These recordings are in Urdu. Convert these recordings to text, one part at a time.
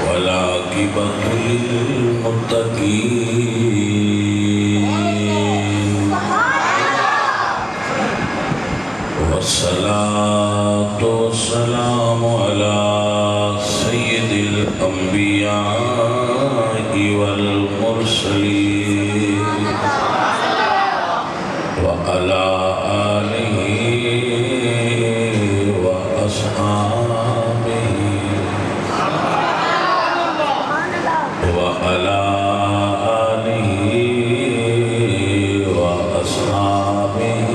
والعاقبة للمتقين والصلاة والسلام على سيد الأنبياء والمرسلين وعلى آله وأصحابه وعلى آله وأصحابه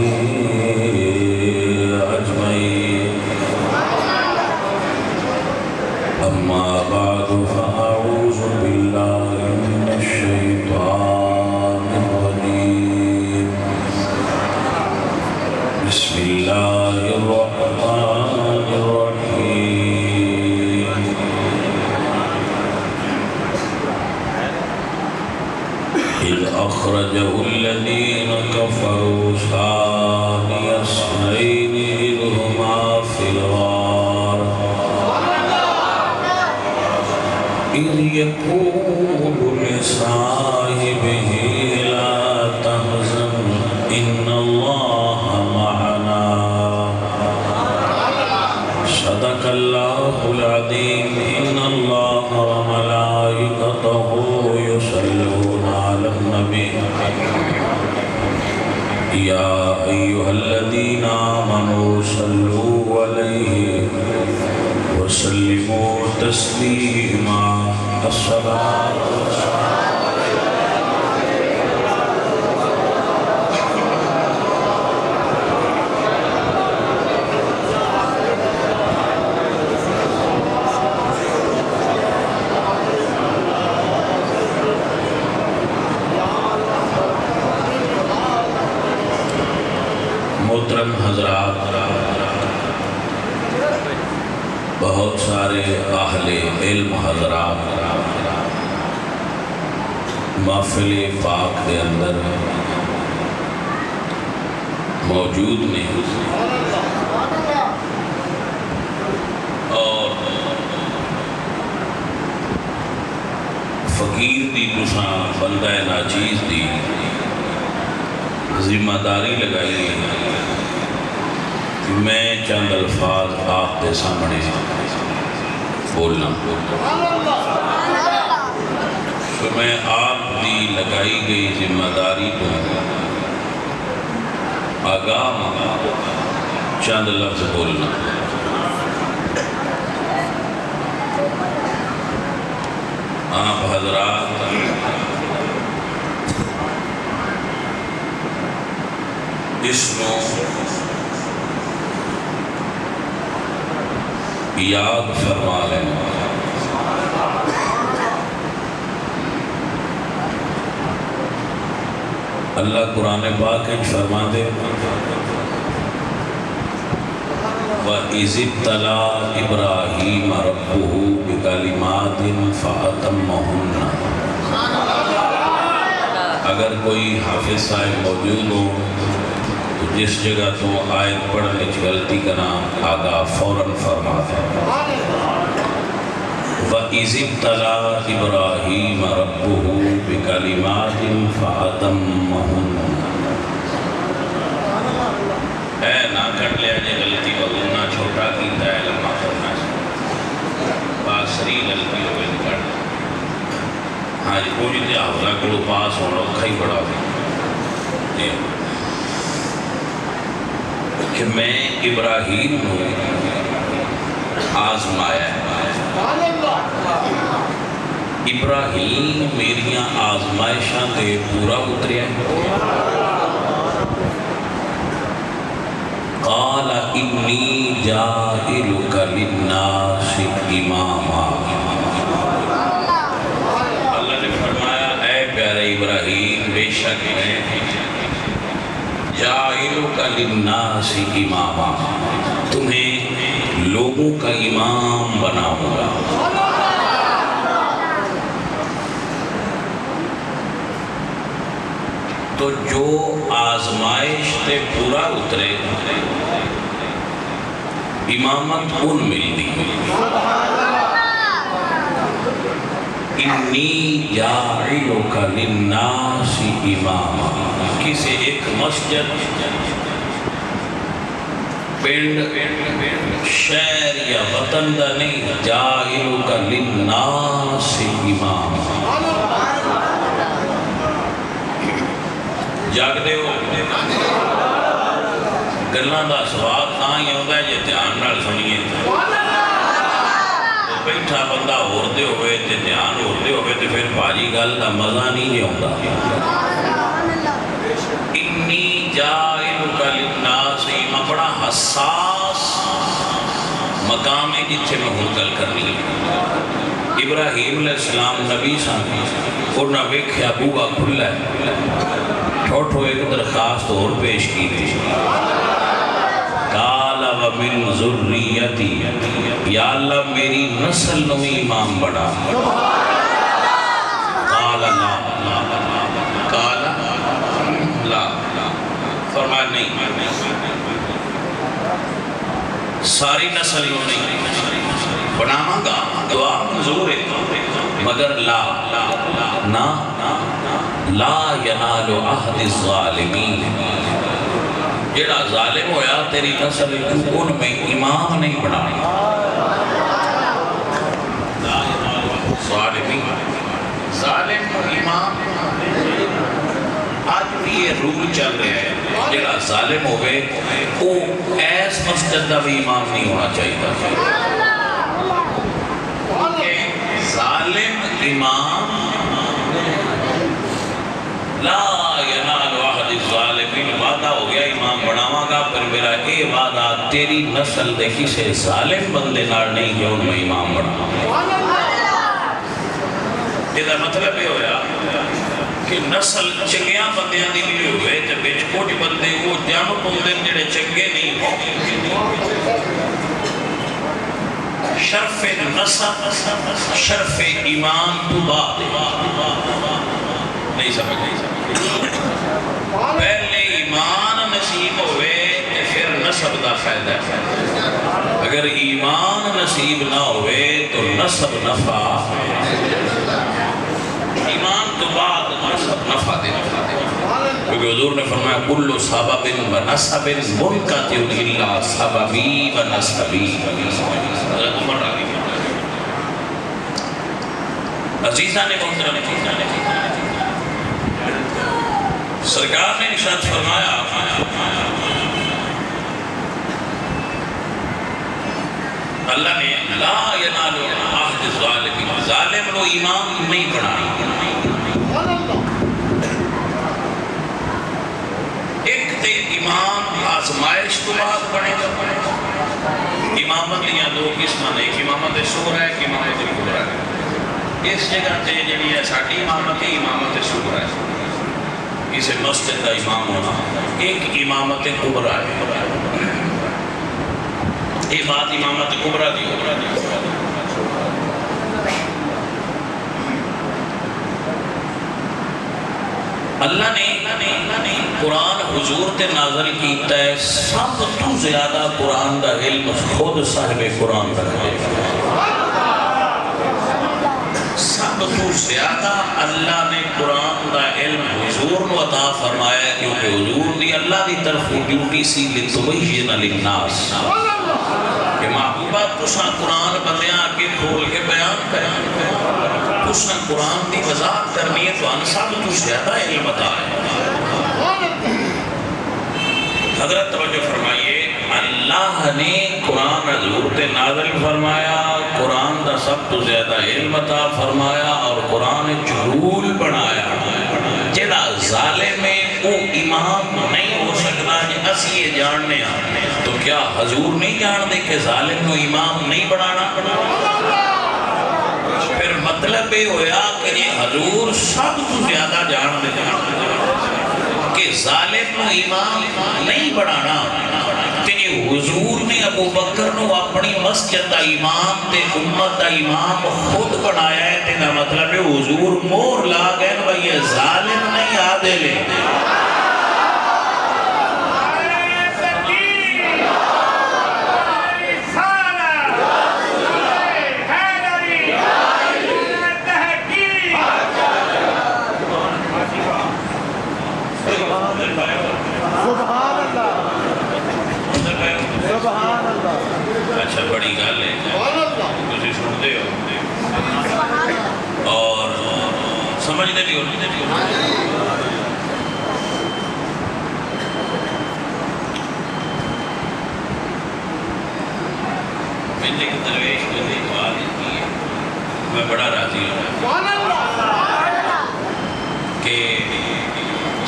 أجمعين. أما بعد فأعوذ بالله من الشيطان الرجيم. بسم الله الرحمن الرحيم. إذ أخرجه الذين كفروا ثاني اثنين إذ هما في الغار إذ يقول لصاحبه لا تحزن إن الله معنا. صدق الله العظيم. إن الله وملائكته يصلون على النبي يا أيها الذين آمنوا صلوا عليه وسلموا تسليما. الصلاة محترم حضرات، بہت سارے اہل علم حضرات محفل پاک کے اندر موجود نہیں، اور فقیر دی تساں بندہ ناچیز دی ذمہ داری لگائی ہے کہ میں چند الفاظ آپ کے سامنے بولنا. تو میں آپ دی لگائی گئی ذمہ داری تو آگاہ چند لفظ بولنا. آپ حضرات اس کو یاد فرما لیں. اللہ قرآن پاک میں فرما دے وَإِذِ ابْتَلَىٰ إِبْرَاهِيمَ رَبُّهُ بِكَلِمَاتٍ فَأَتَمَّهُنَّ. اگر کوئی حافظ صاحب موجود ہو تو جس جگہ تو آیت پڑھنے کی غلطی کرنا آگاہ فوراً فرما دیں. وَإِذِ ابْتَلَىٰ إِبْرَاهِيمَ رَبُّهُ بِكَلِمَاتٍ فَأَتَمَّهُنَّ. اے نہ کر لیا جے غلطی بگو نہ چھوٹا کیتا ہے لمحہ کرنا پاسری غلطی ہوئے کر. ہاں جی کوئی تے حافظہ کو پاس ہونا کھائی پڑا ہوئی کہ میں ابراہیم کو آزمایا ہے. ابراہیم میریاں آزمائشاں تے پورا اتریا ہے. قال انی جاعلک للناس اماما. اللہ نے فرمایا اے پیارے ابراہیم بے شک میں جاعلک للناس اماما تمہیں لوگوں کا امام بناؤں گا. تو جو آزمائش تے پورا اترے امامت ان ملتی انی جاعلک للناس اماما. کسی ایک مسجد، پنڈ، شہر یا وطن دا نہیں، جاعلک للناس اماما. جاگ دے ہو گلاں دا سواد تاں ہی ہوتا ہے جے دھیان نال سنیے. بیٹھا بندہ ہوردے ہوئے تے دھیان ہوردے ہوئے تے پھر بھاجی گل دا مزہ نہیں ہوتا. انی جائلک للناس اماما بڑا حساس مقام ہے جتھے میں ہن گل کرنی ہے. ابراہیم علیہ السلام نبی سن، انہاں ویکھیا بوہا کھلا ہے، ٹھوٹھو ایک درخواست اور پیش کی تھی. قال ومن ذریتی، یا اللہ میری نسل نو امام بڑھا. قال لا، قال لا، فرمایا نہیں، ساری نسل نو نہیں بناواں گا، دعا منظور ہے، مگر لا نا لا ینال عہد الظالمین. جڑا ظالم ہویا تیری نسل ان میں امام نہیں بنایا. لا ینال عہد الظالمین، ظالم امام. آج بھی یہ رول چل رہے ہیں، جڑا ظالم ہوئے وہ ایس مسجد کا بھی امام نہیں ہونا چاہیے. ظالم امام لا ینال عہد الظالمین، وعدہ ہو گیا امام بناواں گا، پر میرا اے وعدہ تیری نسل دے کسے ظالم بندے نال نہیں کہ ان میں امام بناواں. یہ مطلب یہ ہویا کہ نسل چنگیاں بندیاں دی بھی ہوئے تے وچ کچھ بندے وہ جان پاؤندے جڑے چنگے نہیں ہو. شرف نسب، شرف ایمان تو بعد نہیں سمجھ. پہلے ایمان نصیب ہوئے پھر نسب دا فائدہ ہے. اگر ایمان نصیب نہ ہوئے تو نسب نفع، ایمان تو بعد نسب نفع دے. کیونکہ حضور نے فرمایا کل سبب و نسب منقطع الا سببی و نسبی. حضرت عمر آگے عزیزہ نے محترم سرکار نے ارشاد فرمایا اللہ نے لا ینال عہد الظالمین، ظالم نو امام نہیں بنانا. ایک تے امام آزمائش تو بعد بنے گا. امامت دیاں دو قسماں نے، ایک امامت صغریٰ ہے، ایک امامت کبریٰ ہے. اس جگہ تے جڑی ہے ساڈی امامت ہے، امامت صغریٰ ہے، اسے مسجد کا امام ہونا. ایک امامت کبریٰ ہے، یہ بات امامت کبریٰ دی ہو. اللہ نے قرآن حضور تے نازل کیتا ہے. سب تو زیادہ قرآن دا علم خود صاحب قرآن رکھتے ہیں. سب تو زیادہ اللہ نے قرآن دا علم حضور نو عطا فرمایا ہے، کیونکہ حضور دی اللہ دی طرف ڈیوٹی سی لتبین للناس کہ محبوبہ تساں قرآن بندیاں آگے کھول کے بیان کریں، تساں قرآن دی وضاحت کرنی ہے، تو ان سب تو زیادہ علم عطا ہے. حضرت توجہ فرمائیے، اللہ نے قرآن حضور تے نازل فرمایا، قرآن دا سب تو زیادہ علم عطا فرمایا اور قرآن جلول بنایا. جڑا ظالم ہے وہ امام نہیں ہو سکتا. جی اسی یہ جاننے ہیں تو کیا حضور نہیں جان دے کہ ظالم نو امام نہیں بنانا؟ پھر مطلب یہ ہویا کہ یہ حضور سب تو زیادہ جان دے کہ ظالم نو امام نہیں بنانا. تے حضور نے ابو بکر نو اپنی مسجد دا امام تے امت دا امام خود بنایا ہے. تے دا مطلب ہے حضور مور لا گئے بھئی یہ ظالم نہیں عادل ہے. اچھا بڑی گل ہے تسی سنتے ہو اور سمجھتے بھی ہو میں نے ایک درویش کو دعا دیتی ہے میں بڑا راضی ہوں کہ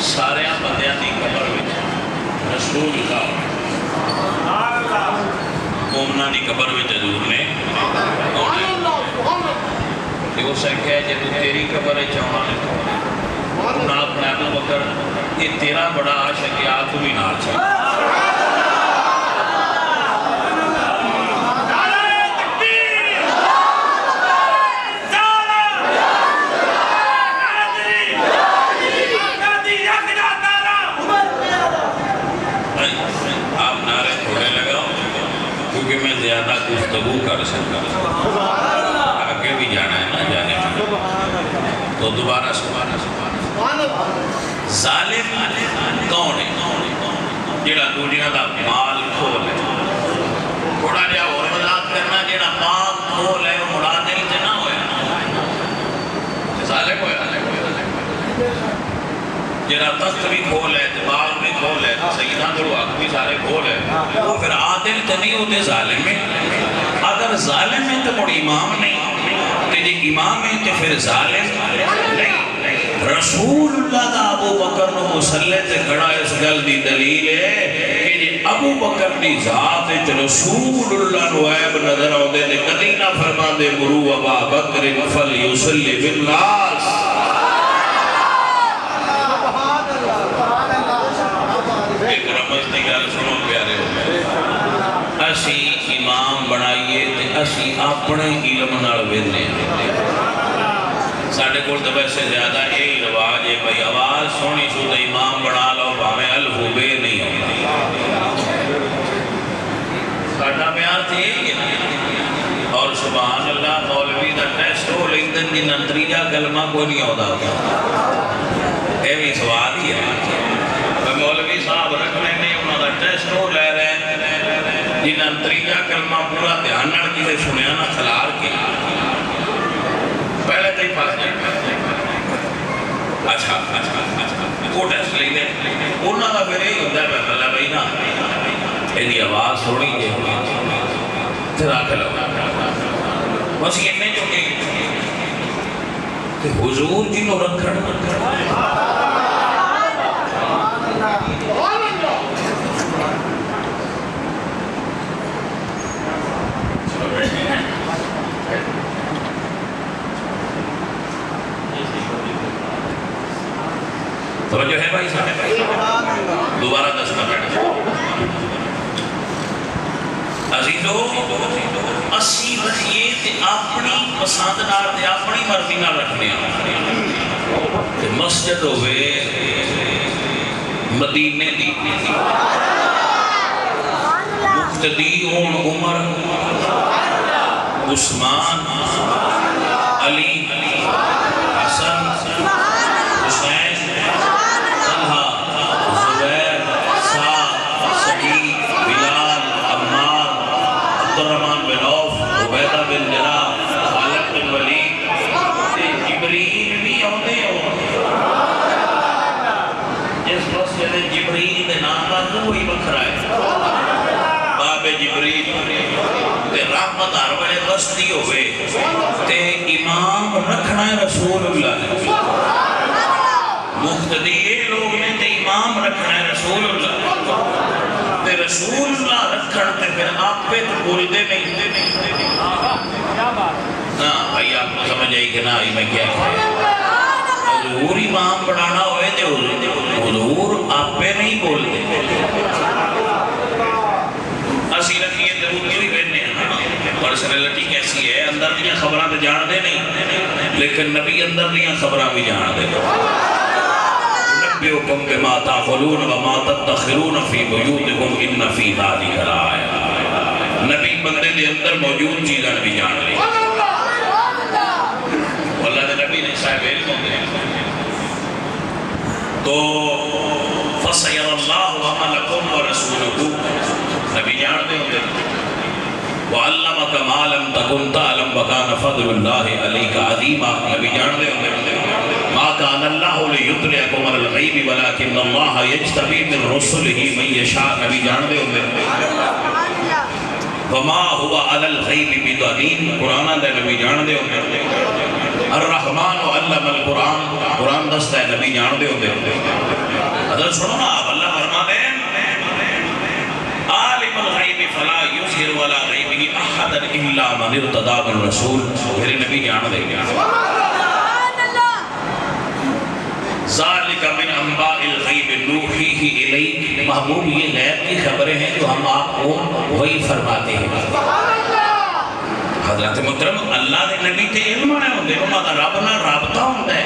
سارے بندیاں دی قبر وچ رسول اللہ مومناں دی قبر وچ حضور نے کہ وہ سکھیا جے تو تیری قبر وچ آونا نہ اپنا ابو بکر یہ تیرا بڑا عاشق ہے تو بھی نال چل کیونکہ میں زیادہ گفتگو کر سکتا آگے بھی جانا ہے نا جانے میں تو دوبارہ ظالم کون ہے جیڑا دنیا دا مال کھول ہے تھوڑا جہا اور وضاحت کرنا جیڑا مال کھول ہے وہ مراد دل سے نہ ہوئے ظالم ہوئے جیڑا تخت بھی کھول ہے باغ بھی کھول ہے سیدہ درو حق بھی سارے کھول ہے وہ پھر عادل تو نہیں ہوتے ظالم میں اگر ظالم ہے تو مڑ امام نہیں کہ جی امام ہے تو پھر ظالم نہیں رسول اللہ دا ابو بکر نو مسلح سے کھڑا اس گل دی دلیل ہے کہ جی ابو بکر دی ذات رسول اللہ نو عیب نظر آؤ دے کدی نہ فرما دے مرو ابا بکر فلیصلی بالناس ایک رمز دی گل سنو پیارے ہو اسی امام بنائیے تے اسی اپنے علم نال ویندے ساڈے کول تے ویسے زیادہ یہی رواج ہے بھائی آواز سونی سو تے امام بنا لو بھاویں الف بے نہیں ہوندی ساڈا بیان تے یہی ہے اور سبحان اللہ مولوی دا ٹیسٹ ہو لیندن جن تریجا کلمہ کوئی نہیں آتا اے بھی سوال ہی ہے مولوی صاحب رکھنے میں انہوں دا ٹیسٹ ہو لے رہے ہیں جنہاں تریجا کلمہ پورا دھیان نڑ کی دے سنیا نہ خلار کی پہلے تے ہی پاس جائے اچھا وہ ٹیسٹ لے دے انہوں دا پھر یہی ہوتا ہے اللہ بھائی نا ایدی آواز تھوڑی جے پھر آکھے لگا بس یہ نہیں جو کہ حضور جنہوں رکھڑ توجہ ہے بھائی صاحب دوبارہ 10 منٹ عزیزو اسی رکھیے تے اپنی پسند نال تے اپنی مرضی نال رکھنے تے مسجد ہوئے مدینے دی مقتدی ہون عمر عثمان علی حسن حسین طلحہ زبیر سعد سعید بلال عمار عبدالرحمن بن عوف عبیدہ بن جراح خالد بن ولید جبریل بھی ہوتے ہو جس مسجد جبریل دے نام کا کوئی بکھرا ہے باب جبریل تے رحمت ہر ویلے بستی ہوئے تے امام رکھنا ہے رسول اللہ مقتدی یہ لوگ نے تے امام رکھنا ہے رسول اللہ تے رسول اللہ رکھنا تے پھر آپ پہ تو بول دے نہیں نا بھائی آپ کو سمجھ آئی کہ نا آئی میں کیا حضور امام بڑھانا ہوئے تے حضور آپ پہ نہیں بول دے اسی رکھیے درود جو ہی بیٹھنے ہیں پرسنالٹی کیسی ہے اندر دیا خبران تے جان دے نہیں لیکن نبی اندر دیا خبران بھی جان دے نبیوکم بما تاخلون وما تتخلون فی بیوتکم ان فی ذالک لآیۃ نبی بندے دے اندر موجود چیزاں بھی جان لے اللہ دے نبی نے صاحب علم ہوتے ہیں تو فَسَيَرَ اللَّهُ عَمَلَكُمْ وَرَسُولُكُمْ نبی جان دے ہوتے ہیں وعلمک ما لم تکن تعلم وکان فضل اللہ علیک عظیما. نبی جان دے ما کان اللہ لیطلعکم علی الغیب ولکن اللہ یجتبی من رسلہ من یشاء. نبی جان دے وما هو علی الغیب بضنین. قرآن دے نبی جان دے الرحمن علم القرآن. قرآن دستا ہے نبی جان دے حضرت سنو نا آپ اللہ فرما دے عالم الغیب فلا یظہر ولا غیبہ احدا الا من ارتضی من رسول. میرے نبی جان دے ذالک من انباء الغیب نوحیہ الیک. محبوب یہ غیب کی خبریں ہیں جو ہم آپ کو وہی فرماتے ہیں. حضرت محترم اللہ دے نبی تے علم ہے ہوندے انہاں دا رب نال رابطہ ہوندا ہے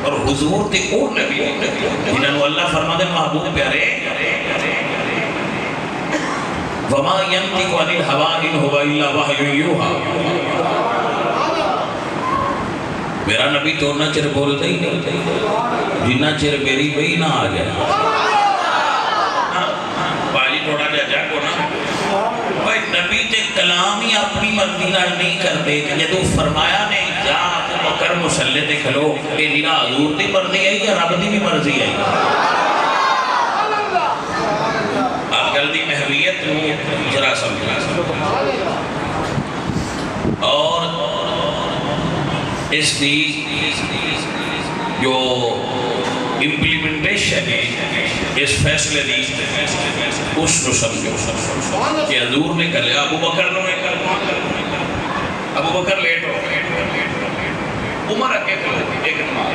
اور حضور تے او نبی جنہاں نوں اللہ فرما دے محبوب پیارے وما ينطق عن الهوى ان هو الا وحی یوحی. میرا نبی تو نہ چر بولتا ہی نہیں جنہ چر میری بئی نہ آ جائے. باجی تھوڑا جا جا کو نا بھائی نبی تے کلام ہی اپنی مرضی نال نہیں کرتے کہ جدو فرمایا نے جا ابو بکر مصلی تے کھلو اے میرا حضور دی مرضی آئی یا رب دی بھی مرضی آئی. آپ گل دی محویت نو ذرا سمجھنا اور اس دی جو امپلیمنٹیشن ہے اس فیصلے دی اس کو سمجھو کہ حضور نے کہا ابو بکر نے ابو بکر لیٹ ہو عمر اکے کھلو ایک نماز.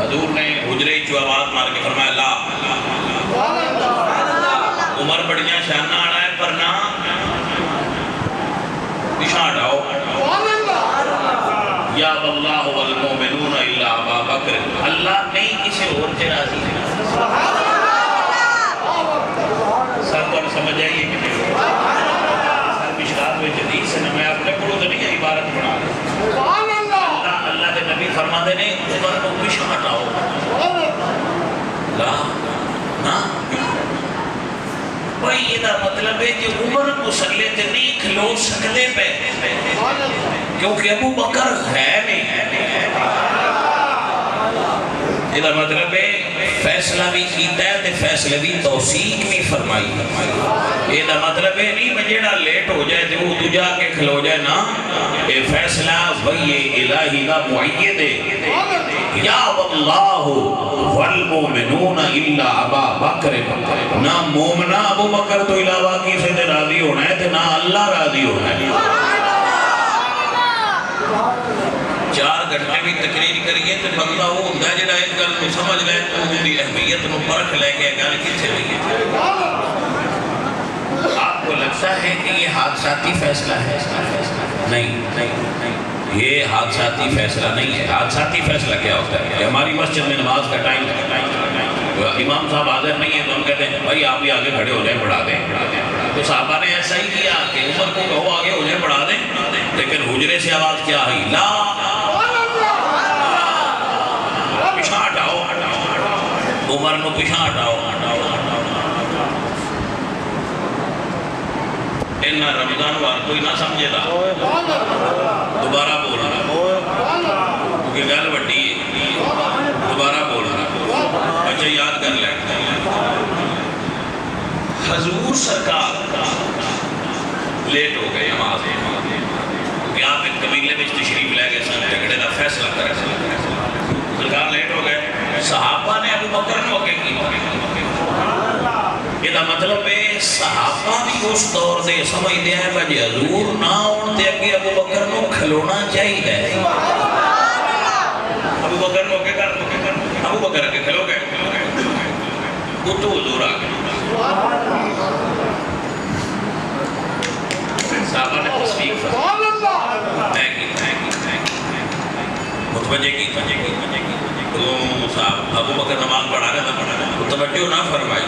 حضور نے حجرے جو آواز مار کے فرمایا لا. عمر بڑیاں شانہ آنا ہے پر نہ پیچھے ہٹاؤ. یا اللہ والمومنون الا ابا بکر. اللہ نہیں کسی اور سے راضی ہے. سب کو سمجھ آئیے کہ سر مشکات میں جدید سے میں اپنے پڑھو تو نہیں عبارت بنا اللہ کے نبی فرما دے نے عمر کو پیچھے ہٹاؤ. لا نا بھائی یہ دا مطلب ہے کہ عمر مسلح تے نہیں کھلو سکتے پہ کیونکہ ابو بکر ہے نہیں. یہ دا مطلب ہے فیصلہ بھی کیتا ہے تے فیصلہ بھی توثیق بھی فرمائی. یہ دا مطلب ہے نہیں میں جیڑا لیٹ ہو جائے تے وہ تو جا کے کھلو جائے نا. یہ فیصلہ وہی الہی کا معید ہے. یا واللہ والمومنون الا ابا بکر. نہ مومنہ ابو بکر تو علاوہ کسی سے راضی ہونا ہے تے نہ اللہ راضی ہونا ہے. 4 گھنٹے بھی تقریر کریے تو بندہ وہ ہوتا ہے جڑا ایک گل کو سمجھ لے تو ان کی اہمیت نو پرکھ لے کے گل کتنے ہوئی ہے. آپ کو لگتا ہے کہ یہ حادثاتی فیصلہ ہے؟ نہیں یہ حادثاتی فیصلہ نہیں ہے. حادثاتی فیصلہ کیا ہوتا ہے کہ ہماری مسجد میں نماز کا ٹائم امام صاحب حاضر نہیں ہے تو ہم کہتے ہیں بھائی آپ بھی آگے کھڑے ہو جائیں بڑھا دیں. تو صحابہ نے ایسا ہی کیا کہ عمر کو کہو آگے ہو جائیں بڑھا دیں. لیکن حجرے سے آواز کیا آئی لا پیچھے ہٹاؤ. عمر کو پیچھے ہٹاؤ. انہا رمضان وار کوئی نہ سمجھے دا دوبارہ بول رہا کیونکہ گل وڈی ہے. دوبارہ بول رہا اچھا یاد کر لیں. حضور سرکار لیٹ ہو گئے نماز کیونکہ آپ ایک قبیلے میں تشریف لے گئے سن جھگڑے کا فیصلہ کرے. سرکار لیٹ ہو گئے. صحابہ نے ابو بکر نے اوکے کی. یہ مطلب ہے صحابہ بھی اس دور سے سمجھتے ہیں کہ حضور نہ ہوتے اگے ابو بکر کو کھلونا چاہیے. ابو بکر کو اوکے کر ابو بکر کے کھلو گئے تو حضور آ گئے. صحابہ نے تصدیق متوجہ کی تو صاحب ابو بکر نماز پڑھا رہا تھا توجہ نہ فرمائی.